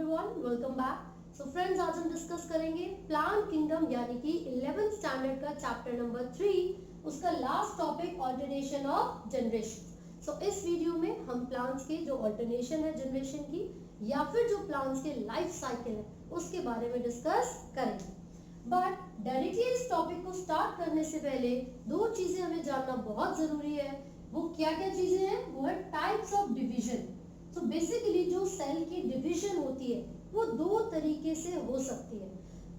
Everyone, welcome back. So friends, आज हम discuss करेंगे प्लांट किंगडम यानी कि 11th स्टैंडर्ड का चैप्टर नंबर 3, उसका last topic alternation of generation. So इस वीडियो में हम प्लांट्स के जो ऑल्टरनेशन है जनरेशन की या फिर जो प्लांट्स के लाइफ साइकिल है उसके बारे में डिस्कस करेंगे। बट डायरेक्टली इस टॉपिक को स्टार्ट करने से पहले दो चीजें हमें जानना बहुत जरूरी है। वो क्या क्या चीजें हैं? वो है टाइप्स ऑफ डिवीजन। तो बेसिकली जो सेल की डिवीजन होती है वो दो तरीके से हो सकती है।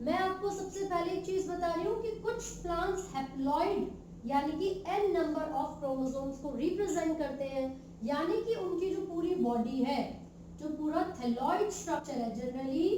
मैं आपको सबसे पहले एक चीज बता रही हूँ कि कुछ प्लांट्स हैप्लॉइड यानी कि n नंबर ऑफ क्रोमोसोम्स को रिप्रेजेंट करते हैं, यानी कि उनकी जो पूरी बॉडी है, जो पूरा थैलॉइड स्ट्रक्चर है, जनरली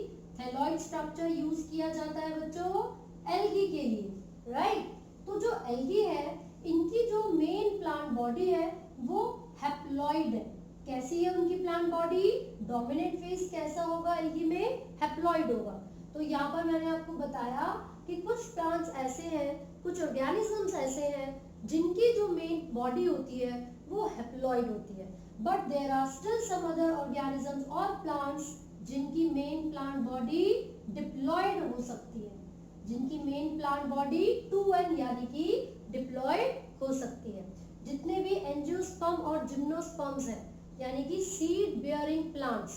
थैलॉइड स्ट्रक्चर यूज किया जाता है बच्चों एल्गी के लिए, राइट। तो जो एल्गी है इनकी जो मेन प्लांट बॉडी है वो हैप्लॉइड है। कैसी है उनकी प्लांट बॉडी? डोमिनेंट फेस कैसा होगा एल्गी में? हैप्लॉइड होगा। तो यहाँ पर मैंने आपको बताया कि कुछ प्लांट्स ऐसे हैं, कुछ ऑर्गेनिजम्स ऐसे हैं जिनकी जो मेन बॉडी होती है वो हैप्लॉइड होती है। But there are still some other organisms और प्लांट्स जिनकी मेन प्लांट बॉडी डिप्लॉइड हो सकती है, जिनकी मेन प्लांट बॉडी 2n यानी कि डिप्लॉइड हो सकती है। जितने भी एंजियोस्पर्म और जिम्नोस्पर्म्स हैं यानी कि सीड बेयरिंग प्लांट्स,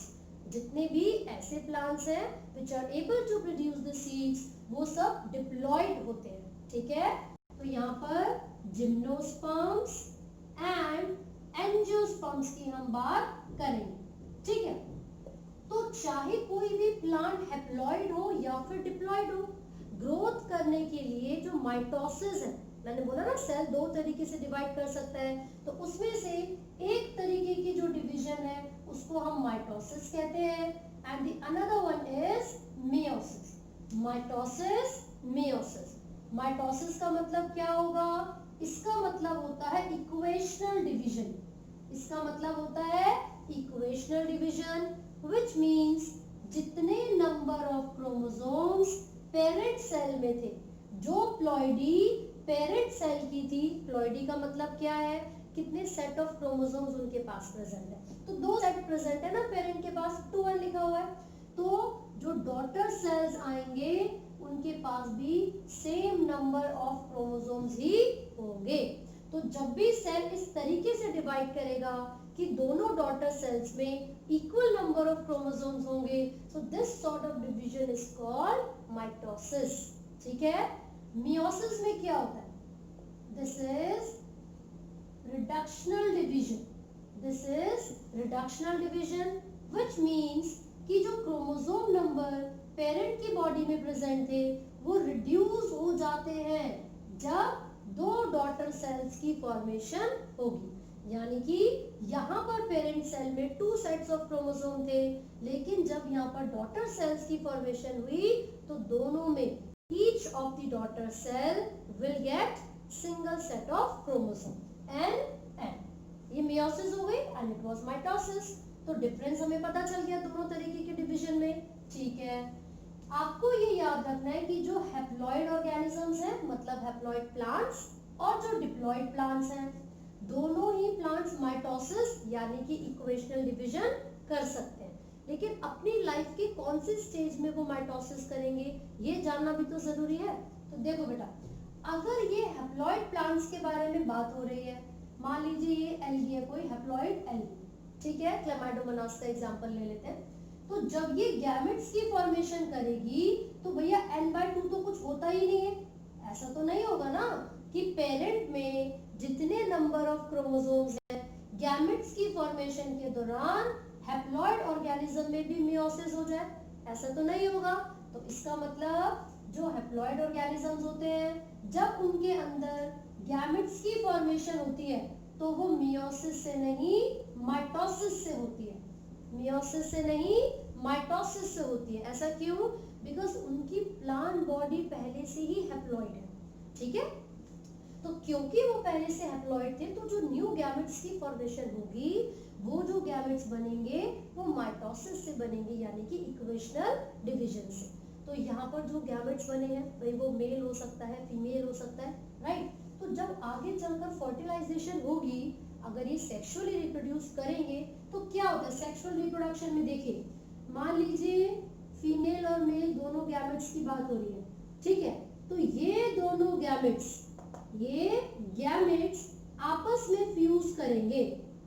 जितने भी ऐसे प्लांट्स हैं which are able to produce the seeds, वो सब डिप्लॉइड होते हैं, ठीक है। तो यहाँ पर जिम्नोस्पर्म्स एंड एंजियोस्पर्म्स की हम बात करेंगे, ठीक है। तो चाहे कोई भी प्लांट हैप्लॉइड हो या फिर डिप्लॉइड हो, ग्रोथ करने के लिए जो माइटोसिस है, मैंने बोला ना सेल दो तरीके से डिवाइड कर सकता है, तो उसमें से एक तरीके की जो डिवीजन है उसको हम माइटोसिस कहते हैं and the another one is meiosis. Mitosis, meiosis. Mitosis का मतलब क्या होगा? इसका मतलब होता है इक्वेशनल डिवीजन। इसका मतलब होता है इक्वेशनल डिवीजन, व्हिच मींस जितने number of chromosomes parent cell में थे, जो प्लॉइडी पेरेंट सेल की थी, प्लॉइडी का मतलब क्या है? कितने सेट ऑफ क्रोमोसोम्स उनके पास प्रेजेंट है, तो दो सेट प्रेजेंट है ना पेरेंट के पास, 2n लिखा हुआ है। तो जो डॉटर सेल्स आएंगे उनके पास भी सेम नंबर ऑफ क्रोमोसोम्स ही होंगे। तो जब भी सेल इस तरीके से डिवाइड करेगा कि दोनों डॉटर सेल्स में इक्वल नंबर ऑफ क्रोमोसोम्स होंगे, so this sort of division is called mitosis, ठीक है। मियोसिस में क्या होता है? This is reductional division. This is reductional division, which means कि जो क्रोमोसोम नंबर पेरेंट की बॉडी में प्रेजेंट थे वो रिड्यूस हो जाते हैं जब दो डॉटर सेल्स की फॉर्मेशन होगी। यानी कि यहाँ पर पेरेंट सेल में 2 सेट्स ऑफ क्रोमोसोम थे, लेकिन जब यहाँ पर डॉटर सेल्स की फॉर्मेशन हुई तो दोनों में each of the daughter cell will get single set of chromosome n। ये मियोसिस हो गई एंड इट वाज माइटोसिस। तो डिफरेंस हमें पता चल गया दोनों तरीके के डिवीजन में, ठीक है। आपको ये याद रखना है कि जो हैप्लॉइड ऑर्गेनिजम्स हैं, मतलब हैप्लॉइड प्लांट्स, और जो डिप्लॉइड प्लांट्स हैं, दोनों ही प्लांट्स माइटोसिस यानी कि इक्वेशनल डिवीजन कर सकते हैं, लेकिन अपनी लाइफ के कौन सी स्टेज में वो माइटोसिस करेंगे ये जानना भी तो जरूरी है। तो देखो बेटा, अगर ये हैप्लॉइड प्लांट्स के बारे में बात हो रही है, मान लीजिए ये एल्गी है, कोई हैप्लॉइड एल्गी, ठीक है, क्लेमाइडोमोनास का एग्जांपल ले लेते हैं। तो जब ये गैमेट्स की फॉर्मेशन करेगी तो भैया n/2 तो कुछ होता ही नहीं है। ऐसा तो नहीं होगा ना कि पेरेंट में जितने नंबर ऑफ क्रोमोसोम्स हैं, गैमेट्स की फॉर्मेशन के दौरान हैप्लॉइड ऑर्गेनिज्म में भी मियोसिस हो जाए, ऐसा तो नहीं होगा। तो इसका मतलब जो हैप्लॉइड ऑर्गेनिजम्स होते हैं, जब उनके अंदर गैमेट्स की फॉर्मेशन होती है तो वो मियोसिस से नहीं माइटोसिस से होती है। मियोसिस से नहीं माइटोसिस से होती है। ऐसा क्यों? बिकॉज उनकी प्लांट बॉडी पहले से ही हैप्लॉइड है, ठीक है। तो क्योंकि वो पहले से हैप्लॉइड थे तो जो न्यू गैमेट्स की फॉर्मेशन होगी, वो जो गैमेट्स बनेंगे वो माइटोसिस से बनेंगे, यानी कि इक्वेशनल डिवीजन से। तो यहाँ पर जो गैमेट्स बने हैं भाई वो मेल हो सकता है, फीमेल हो सकता है, राइट। तो जब आगे चलकर फर्टिलाइजेशन होगी, अगर ये सेक्सुअली रिप्रोड्यूस करेंगे तो क्या होता है सेक्सुअल रिप्रोडक्शन में? देखिए मान लीजिए फीमेल और मेल दोनों गैमेट्स की बात हो रही है, ठीक है, तो ये दोनों गैमेट्स आपस में फ्यूज करेंगे,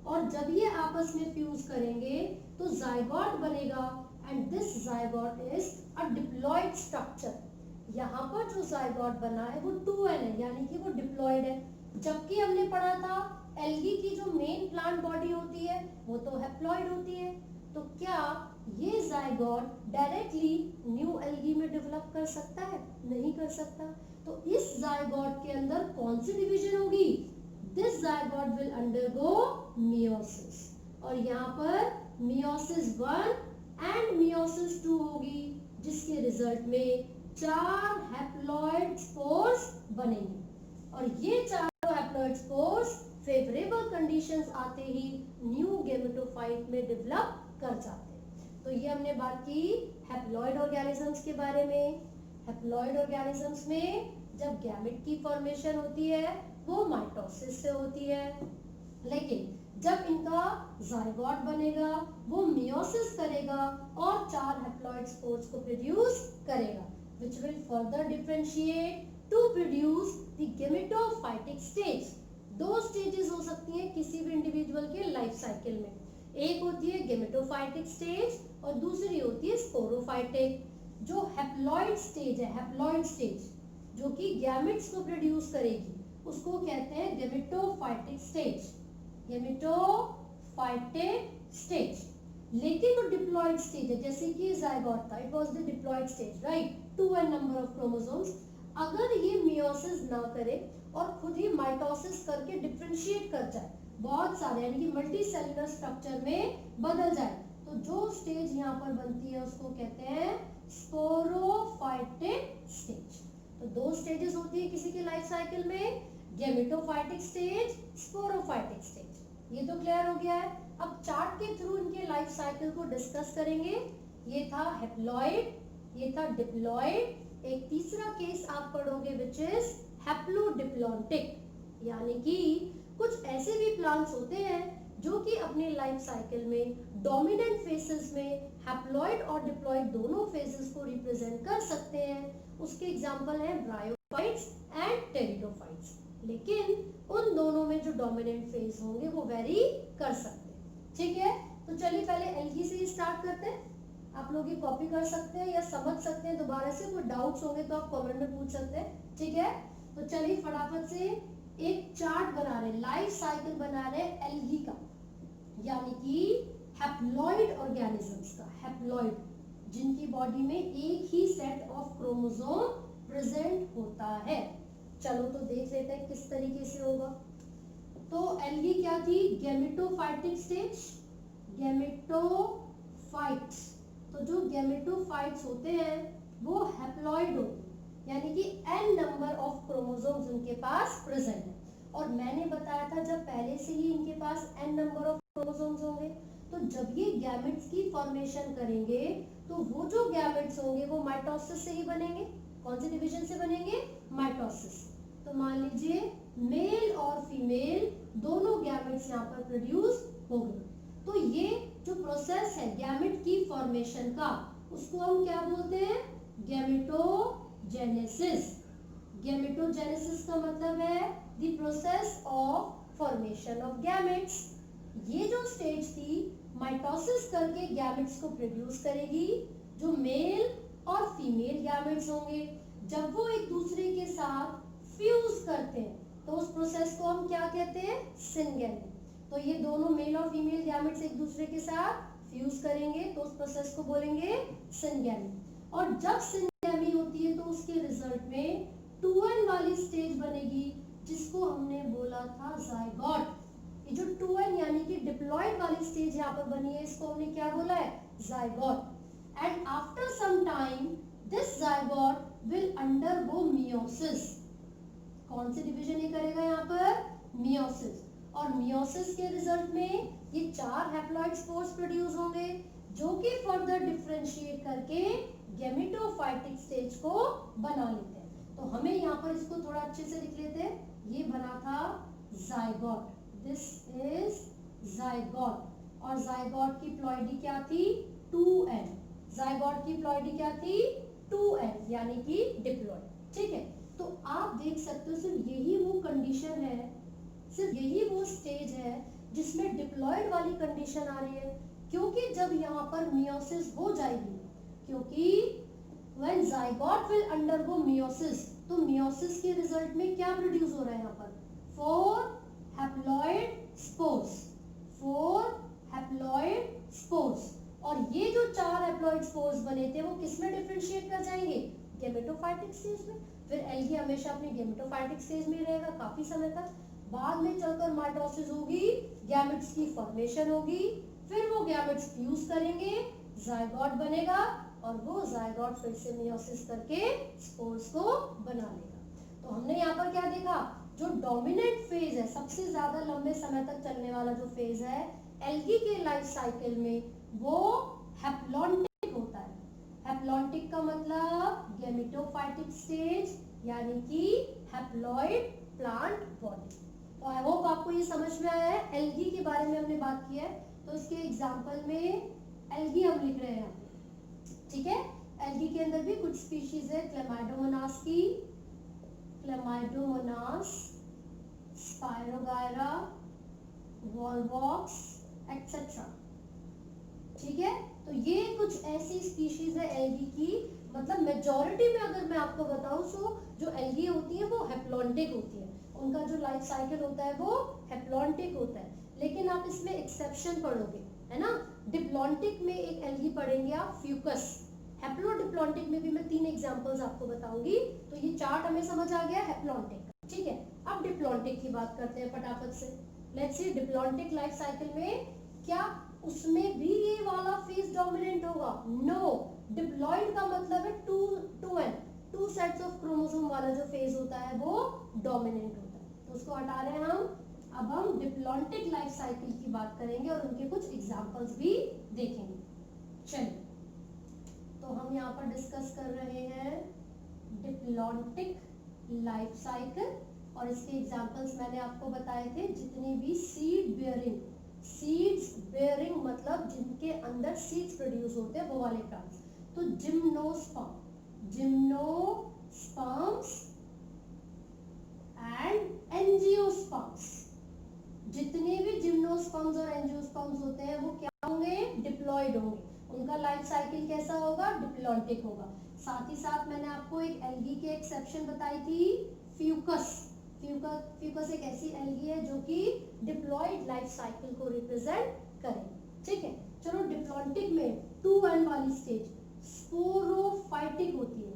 और जब ये आपस में फ्यूज करेंगे तो जाइगोट बनेगा, and this zygote is a diploid structure. यहाँ पर जो जाइगोट बना है वो 2n है, यानी कि वो डिप्लॉयड है, जबकि हमने पढ़ा था एल्गी की जो मेन प्लांट बॉडी होती है वो तो हैप्लॉइड होती है। तो क्या ये जाइगोट डायरेक्टली न्यू एल्गी में डेवलप कर सकता है? नहीं कर सकता। तो इस जाइगोट के अंदर कौन सी डिवीजन होगी? This zygote will undergo meiosis, और यहाँ पर मियोसिस 1 एंड मियोसिस 2 होगी, जिसके रिजल्ट में 4 हैप्लॉइड स्पोर्स बनेंगे, और ये चारों हैप्लॉइड स्पोर्स फेवरेबल कंडीशंस आते ही न्यू गेमेटोफाइट में डेवलप कर जाते हैं। तो ये हमने बात की हैप्लॉइड ऑर्गेनिजम्स के बारे में। हैप्लॉइड ऑर्गेनिजम्स में जब गैमेट की फॉर्मेशन होती है वो माइटोसिस से होती है, लेकिन जब इनका जाइगोट बनेगा वो मियोसिस करेगा और 4 हैप्लॉइड स्पोर्स को प्रोड्यूस करेगा, which will further differentiate to produce the gametophytic stage। 2 stages हो सकती हैं किसी भी इंडिविजुअल के लाइफ साइकिल में, एक होती है गेमेटोफाइटिक स्टेज और दूसरी होती है स्पोरोफाइटिक। जो हैप्लॉइड स्टेज है, हैप्लॉइड स्टेज जो कि गैमेट्स को प्रोड्यूस करेगी, उसको कहते हैं गेमेटोफाइटिक स्टेज, गेमेटोफाइटिक स्टेज। लेकिन वो डिप्लॉयड स्टेज है, जैसे कि जाइगोट था, it was the diploid stage, right, 2n number of chromosomes. अगर ये मियोसिस ना करे और खुद ही माइटोसिस करके डिफरेंशिएट कर जाए, बहुत सारे यानी कि मल्टी सेलुलर स्ट्रक्चर में बदल जाए, तो जो स्टेज यहाँ पर बनती है उसको कहते हैं स्पोरोफाइटिक स्टेज। तो 2 स्टेजेस होती है किसी के लाइफ साइकिल में, गेमेटोफाइटिक स्टेज, स्पोरोफाइटिक स्टेज। ये तो क्लियर हो गया है। अब चार्ट के थ्रू इनके लाइफ साइकिल को डिस्कस करेंगे। ये था हैप्लॉइड, ये था डिप्लॉइड। एक तीसरा केस आप पढ़ोगे विच इज हैप्लोडिप्लॉन्टिक, यानी कि कुछ ऐसे भी प्लांट्स होते हैं जो कि अपने लाइफ साइकिल में डोमिनेंट फेसेस में हैप्लॉइड और डिप्लॉइड दोनों फेसेस को रिप्रेजेंट कर सकते हैं। उसके एग्जांपल हैं ब्रायोफाइट्स एंड टेरिडोफाइट्स, लेकिन उन दोनों में जो डोमिनेंट फेज होंगे वो वेरी कर सकते हैं, ठीक है। तो चलिए पहले एल्गी से ही स्टार्ट करते हैं। आप लोग ये कॉपी कर सकते हैं या समझ सकते हैं दोबारा से, कोई डाउट्स होंगे तो आप कमेंट में पूछ सकते हैं, ठीक है। तो चलिए फटाफट से एक चार्ट बना रहे, लाइफ साइकिल बना रहे एल्गी का, यानी कि हैप्लॉइड ऑर्गेनिजम्स का, हैप्लॉइड जिनकी बॉडी में एक ही सेट ऑफ क्रोमोसोम प्रेजेंट होता है। चलो तो देख लेते हैं किस तरीके से होगा। तो एल्गी क्या थी? Gametophytic stage, gametophytes. तो जो गैमेटोफाइट्स होते हैं वो हैप्लॉइड होते हैं, यानी कि n नंबर ऑफ क्रोमोसोम्स उनके पास प्रेजेंट है। और मैंने बताया था जब पहले से ही इनके पास n नंबर ऑफ क्रोमोसोम्स होंगे, तो जब ये गैमेट्स की फॉर्मेशन करेंगे तो वो जो गैमेट्स होंगे वो माइटोसिस से ही बनेंगे। कौन से डिवीजन से बनेंगे? माइटोसिस। तो मान लीजिए मेल और फीमेल दोनों गैमेट्स यहाँ पर प्रोड्यूस हो गए। तो ये जो प्रोसेस है गैमेट की फॉर्मेशन का, उसको हम क्या बोलते हैं? गैमेटोजेनेसिस। गैमेटोजेनेसिस का मतलब है the process of formation of gametes. ये जो स्टेज थी माइटोसिस करके गैमेट्स को प्रोड्यूस करेगी, जो मेल और फीमेल गैमेट्स होंगे। जब वो एक दूसरे के साथ फ्यूज करते हैं तो उस प्रोसेस को हम क्या कहते हैं? सिनगेमी। तो ये दोनों मेल और फीमेल गैमेट्स एक दूसरे के साथ फ्यूज करेंगे तो उस प्रोसेस को बोलेंगे सिनगेमी। और जब सिनगेमी होती है तो उसके रिजल्ट में 2n वाली स्टेज बनेगी, जिसको हमने बोला था जाइगोट। ये जो 2n यानी कि डिप्लॉयड वाली स्टेज यहाँ पर बनी है, इसको हमने क्या बोला है? Zygote. And after some time this zygote will undergo meiosis. कौन सी डिवीजन ये करेगा यहाँ पर? मियोसिस। और मियोसिस के रिजल्ट में ये 4 हैप्लॉइड स्पोर्स प्रोड्यूस होंगे, जो कि फर्दर डिफरेंशिएट करके गैमेटोफाइटिक स्टेज को बना लेते हैं। तो हमें यहाँ पर इसको थोड़ा अच्छे से लिख लेते हैं। ये बना था जाइगोट, दिस इज जाइगोट। और जाइगोट की प्लॉइडी क्या थी? 2n, जाइगोट की प्लॉइडी क्या थी 2n यानी कि डिप्लॉइड। ठीक है, तो आप देख सकते हो सिर्फ यही वो कंडीशन है, सिर्फ यही वो स्टेज है जिसमें डिप्लॉइड वाली कंडीशन आ रही है, क्योंकि जब यहाँ पर मियोसिस हो जाएगी, क्योंकि when zygote will undergo meiosis, तो मियोसिस के रिजल्ट में क्या प्रोड्यूस हो रहा है यहाँ पर 4 हैप्लॉइड स्पोर्स, 4 हैप्लॉइड स्पोर्स, और ये जो 4 हैप्लॉइड स्पोर्स बने थे वो किस में डिफरेंशिएट कर जाएंगे गेमेटोफाइटिक स्टेज में। फिर एल्गी हमेशा अपनी गेमेटोफाइटिक स्टेज में रहेगा काफी समय तक, बाद में चलकर माइटोसिस होगी, गैमेट्स की फॉर्मेशन होगी, फिर वो गैमेट्स फ्यूज करेंगे, जाइगोट बनेगा, और वो जाइगोट फिर से मियोसिस करके स्पोर्स को बना लेगा। तो हमने यहाँ पर क्या देखा, जो डोमिनेंट फेज है, सबसे ज्यादा लंबे समय तक चलने वाला जो फेज है एल्गी के लाइफ साइकिल में, वो हैप्लॉन्टिक होता है। हैप्लॉन्टिक का मतलब गेमेटोफाइटिक स्टेज यानी कि हैप्लॉइड प्लांट बॉडी। तो आई होप आपको ये समझ में आया है। एल्गी के बारे में हमने बात की है, तो इसके एग्जांपल में एल्गी हम लिख रहे हैं, ठीक है। एल्गी के अंदर भी कुछ स्पीशीज है, क्लेमाइडोमोनास की, क्लेमाइडोमोनास, स्पायरोगायरा, वॉलवॉक्स एक्सेट्रा, ठीक है। तो ये कुछ ऐसी स्पीशीज है एल्गी की, मतलब मेजॉरिटी में अगर मैं आपको बताऊं तो जो एल्गी होती है वो हैप्लॉन्टिक होती है, उनका जो लाइफ साइकिल होता है वो हैप्लॉन्टिक होता है। लेकिन आप इसमें एक्सेप्शन पढ़ोगे, है ना, डिप्लॉन्टिक में एक एल्गी पढ़ेंगे आप फ्यूकस, हैप्लोडिप्लॉन्टिक में भी मैं 3 एग्जांपल्स आपको बताऊंगी। तो ये चार्ट हमें समझ आ गया हैप्लॉन्टिक का, ठीक है। अब डिप्लॉन्टिक की बात करते हैं फटाफट से। Let's see diplontic life cycle में क्या उसमें भी ये वाला फेज डोमिनेंट होगा? नो, डिप्लॉइड का मतलब है 2 सेट्स ऑफ क्रोमोसोम वाला जो फेज होता है वो डोमिनेंट होता है, तो उसको हटा रहे हैं हम। अब हम डिप्लॉन्टिक लाइफ साइकिल की बात करेंगे और उनके कुछ एग्जांपल्स भी देखेंगे। चलिए, तो हम यहाँ पर डिस्कस कर रहे हैं डिप्लॉन्टिक लाइफ साइकिल, और इसके एग्जांपल्स मैंने आपको बताए थे, जितनी भी सीड बेयरिंग, सीड्स बेयरिंग मतलब जिनके अंदर सीड्स प्रोड्यूस होते हैं वो वाले प्लांट्स, तो जिम्नोस्पर्म, जिम्नोस्पर्म्स एंड एंजियोस्पर्म्स, जितने भी जिम्नोस्पर्म्स और एंजियोस्पर्म्स होते हैं वो क्या होंगे? डिप्लॉइड होंगे, उनका लाइफ साइकिल कैसा होगा? डिप्लॉन्टिक होगा। साथ ही साथ मैंने आपको एक एल्गी के एक्सेप्शन बताई थी, फ्यूकस। फ्यूकस एक ऐसी एल्गी है जो कि डिप्लॉइड लाइफ साइकिल को रिप्रेजेंट करे, ठीक है। चलो, डिप्लॉन्टिक में 2n वाली स्टेज स्पोरोफाइटिक होती है,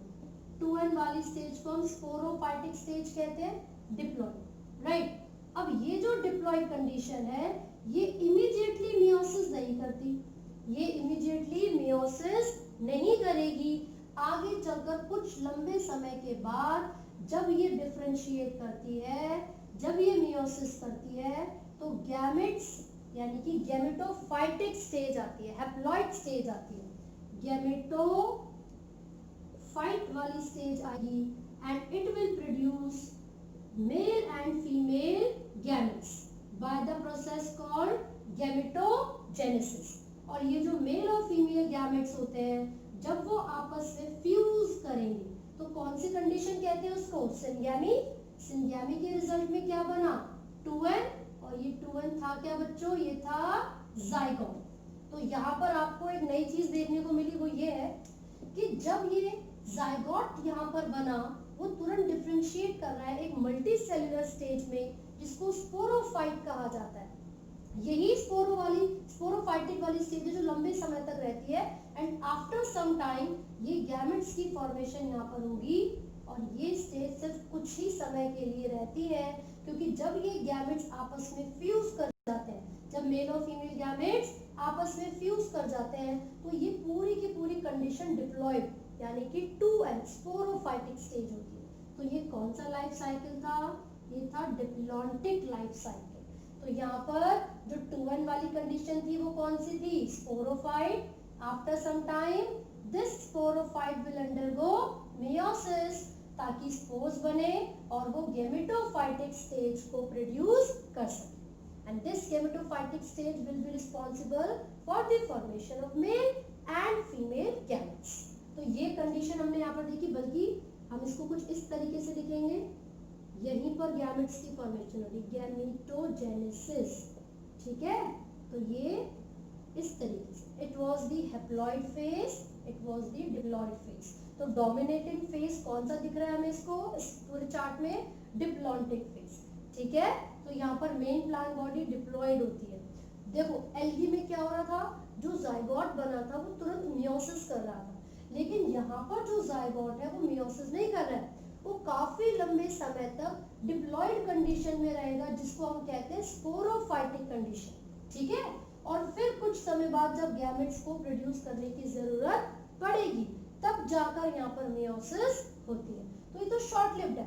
2n वाली स्टेज को हम स्पोरोफाइटिक स्टेज कहते हैं, डिप्लॉइड, राइट। अब ये जो डिप्लॉइड कंडीशन है ये इमीडिएटली मियोसिस नहीं करती, ये इमीडिएटली मियोसिस नहीं करेगी, आगे चलकर कुछ लंबे समय के बाद जब ये डिफरेंशिएट करती है, जब ये मियोसिस करती है, तो गैमेट्स यानी कि गैमेटोफाइटिक स्टेज आती है, हैप्लॉइड स्टेज आती है, गैमेटोफाइट वाली स्टेज आएगी, and it will produce mail and female gametes by the process called gametogenesis. और ये जो मेल और फीमेल गैमेट्स होते हैं जब वो आपस में फ्यूज करेंगे तो कौन सी कंडीशन कहते हैं उसको? सिंगैमी। सिंगैमी के रिजल्ट में क्या बना? 2n, और ये 2n था क्या बच्चों? ये था जाइगोट। तो यहाँ पर आपको एक नई चीज देखने को मिली, वो ये है कि जब ये जाइगोट यहाँ पर बना वो तुरंत डिफरेंशिएट कर रहा है एक मल्टी सेलुलर स्टेज में जिसको स्पोरोफाइट कहा जाता है। यही स्पोरोफाइटिक वाली स्टेज है जो लंबे समय तक रहती है, एंड आफ्टर सम टाइम ये गैमेट्स की फॉर्मेशन यहाँ पर होगी, और ये स्टेज सिर्फ कुछ ही समय के लिए रहती है, क्योंकि जब ये गैमेट्स आपस में फ्यूज कर जाते हैं, जब मेल और फीमेल गैमेट्स आपस में फ्यूज कर जाते हैं, तो ये पूरी की पूरी कंडीशन डिप्लॉइड यानी कि 2n स्पोरोफाइटिक स्टेज होती है। तो ये कौन सा लाइफ साइकिल था? ये था डिप्लॉन्टिक लाइफ साइकिल। तो यहाँ पर जो 2n वाली कंडीशन थी वो कौन सी थी? Sporophyte. After some time this sporophyte will undergo meiosis, ताकि स्पोर्स बने और वो गैमेटोफाइटिक स्टेज को प्रोड्यूस कर सके, and this gametophytic stage will be responsible for the formation of male and female gametes. तो ये कंडीशन हमने यहाँ पर देखी, बल्कि हम इसको कुछ इस तरीके से लिखेंगे, यहीं पर गैमेट्स की फॉर्मेशन होगी, गैमेटोजेनेसिस, ठीक है। तो ये इस तरीके से, it was the haploid phase, it was the diploid phase. तो डोमिनेटिंग फेज कौन सा दिख रहा है हमें इसको इस पूरे चार्ट में, डिप्लॉन्टिक फेज, ठीक है। तो यहाँ पर मेन प्लांट बॉडी डिप्लॉइड होती है। देखो एल्गी में क्या हो रहा था, जो जाइगोट बना था वो तुरंत मियोसिस कर रहा था, लेकिन यहाँ पर जो जाइगोट है वो मियोसिस नहीं कर रहा है, वो काफी लंबे समय तक डिप्लॉइड कंडीशन में रहेगा, जिसको हम कहते हैं स्पोरोफाइटिक कंडीशन, ठीक है। और फिर कुछ समय बाद जब गैमेट्स को प्रोड्यूस करने की जरूरत पड़ेगी, तब जाकर यहाँ पर मियोसिस होती है। तो ये तो शॉर्ट लिव्ड है,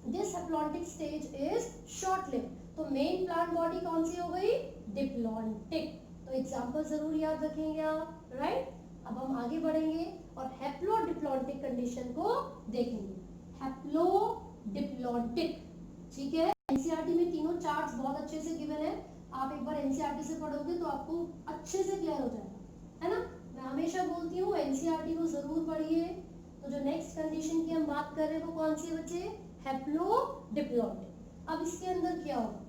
this haplontic stage is short lived. तो मेन प्लांट बॉडी कौन सी हो गई, डिप्लॉन्टिक। तो एग्जांपल जरूर याद रखेंगे आप, राइट। अब हम आगे बढ़ेंगे और हैप्लोडिप्लॉन्टिक कंडीशन को देखेंगे। हैप्लोडिप्लॉन्टिक, ठीक है। एनसीईआरटी में तीनों चार्ट्स बहुत अच्छे से गिवन है, आप एक बार एनसीईआरटी से पढ़ोगे तो आपको अच्छे से क्लियर हो जाएगा, है ना। मैं हमेशा बोलती हूँ एनसीईआरटी को जरूर पढ़िए। तो जो नेक्स्ट कंडीशन की हम बात कर रहे हैं वो कौन सी है बच्चे, हैप्लोडिप्लॉन्टिक। अब इसके अंदर क्या होगा,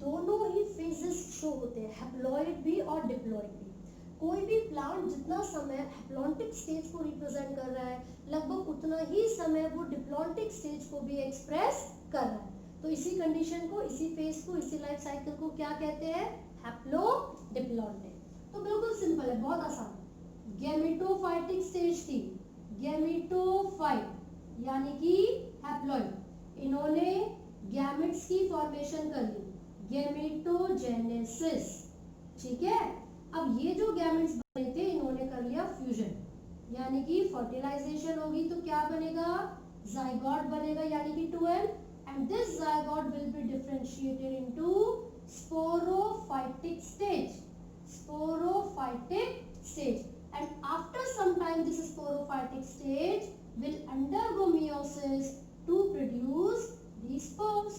दोनों ही फेजेस शो होते हैं, हैप्लॉइड भी और डिप्लॉइड भी। कोई भी प्लांट जितना समय हैप्लॉन्टिक स्टेज को रिप्रेजेंट कर रहा है, लगभग उतना ही समय वो डिप्लॉन्टिक स्टेज को भी एक्सप्रेस कर रहा है। तो इसी कंडीशन को, इसी फेज को, इसी लाइफ साइकिल को क्या कहते हैं, हैप्लोडिप्लॉन्टिक। तो बिल्कुल सिंपल है, बहुत आसान है। गैमेटोफाइटिक स्टेज थी, गैमेटोफाइट यानी कि हैप्लॉइड, इन्होंने गैमेट्स की फॉर्मेशन कर ली, गैमेटोजेनेसिस, ठीक है। अब ये जो गैमेट्स बने थे इन्होंने कर लिया फ्यूजन, यानी कि फर्टिलाइजेशन होगी तो क्या बनेगा, जाइगोट बनेगा, यानी कि 2n, and this zygote will be differentiated into sporophytic stage, sporophytic stage, and after some time this sporophytic stage will undergo meiosis to produce these spores।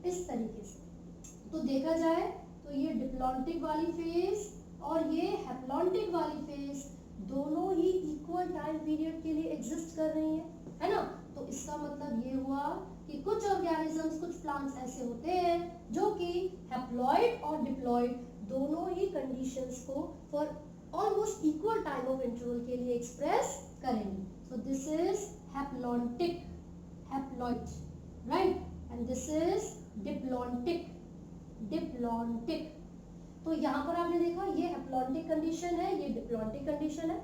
इस तरीके से तो देखा जाए तो ये डिप्लॉन्टिक वाली फेज और ये हैप्लॉन्टिक वाली फेज दोनों ही इक्वल टाइम पीरियड के लिए एग्जिस्ट कर रही है ना। तो इसका मतलब ये हुआ कि कुछ ऑर्गेनिजम्स, कुछ प्लांट्स ऐसे होते हैं जो कि हैप्लॉइड और डिप्लॉइड दोनों ही कंडीशंस को for almost equal time of interval के लिए एक्सप्रेस करेंगे। So this is haplontic, haploid, right? And this is diplontic, diplontic। तो यहाँ पर आपने देखा ये हैप्लॉन्टिक कंडीशन है, ये डिप्लॉन्टिक कंडीशन है।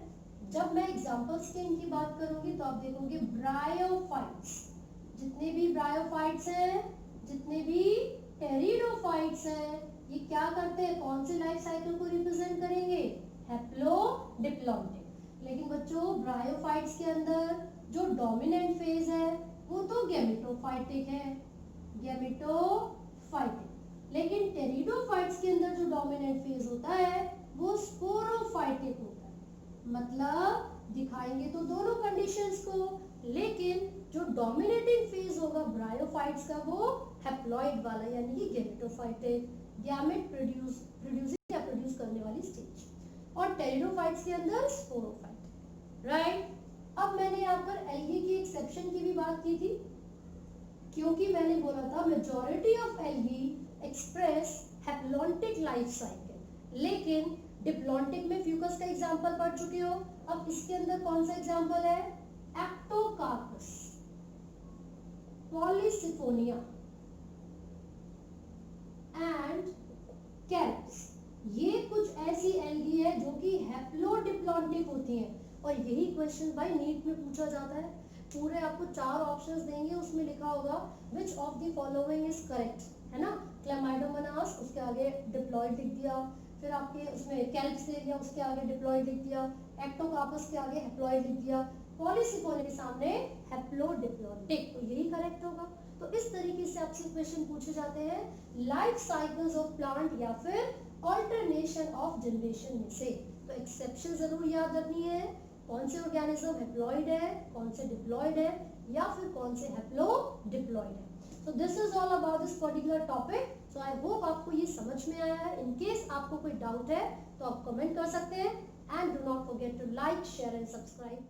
जब मैं एग्जांपल्स की इनकी बात करूंगी तो आप देखोगे ब्रायोफाइट्स, जितने भी ब्रायोफाइट्स हैं, जितने भी टेरिडोफाइट्स हैं, ये क्या करते हैं, कौन से लाइफ साइकिल को रिप्रेजेंट करेंगे, हैप्लोडिप्लॉन्टिक। लेकिन बच्चों ब्रायोफाइट्स के अंदर जो डोमिनेंट फेज है वो तो गैमेटोफाइटिक है, गैमेटोफाइटिक। लेकिन टेरिडोफाइट्स के अंदर जो डोमिनेंट फेज होता है वो स्पोरोफाइटिक होता है। मतलब दिखाएंगे तो दोनों कंडीशंस को, लेकिन जो डोमिनेटिंग फेज होगा ब्रायोफाइट्स का वो हैप्लॉइड वाला, यानी कि गैमेटोफाइटिक, गैमेट प्रोड्यूसिंग या प्रोड्यूस करने वाली स्टेज, और टेरिडोफाइट्स के अंदर स्पोरोफाइट, राइट। अब मैंने यहाँ पर एल्गी की एक्सेप्शन की भी बात की थी, क्योंकि मैंने बोला था majority of algae express haplontic life cycle, लेकिन डिप्लॉन्टिक में फ्यूकस का एग्जांपल पढ़ चुके हो। अब इसके अंदर कौन सा एग्जांपल है, एक्टोकार्पस, पॉलीसिफोनिया एंड कैल्प्स। ये कुछ ऐसी एल्गी है जो कि हैप्लोडिप्लॉन्टिक होती हैं, और यही क्वेश्चन भाई नीट में पूछा जाता है। पूरे आपको 4 ऑप्शंस देंगे, उसमें लिखा होगा which of the following is correct, है ना। क्लैमाइडोमोनास, उसके आगे डिप्लॉइड लिख दिया, फिर आपके उसमें कैल्प्स दे दिया, उसके आगे डिप्लॉइड लिख दिया, एक्टोकार्पस के आगे हैप्लॉइड लिख दिया, पॉलीसिफोनिया के सामने हैप्लोडिप्लॉन्टिक, तो यही करेक्ट होगा। तो इस तरीके से आपसे क्वेश्चन पूछे जाते हैं लाइफ साइकिल्स ऑफ प्लांट या फिर ऑल्टरनेशन ऑफ जनरेशन में से। तो एक्सेप्शन जरूर याद रखनी है, कौन से ऑर्गेनिज्म हैप्लॉइड है, कौन से डिप्लॉइड है, या फिर कौन से हैप्लोडिप्लॉइड है। So this is all about this particular topic. So I hope आपको ये समझ में आया है। In case आपको कोई डाउट है तो आप कमेंट कर सकते हैं। and do not forget to like, share and subscribe.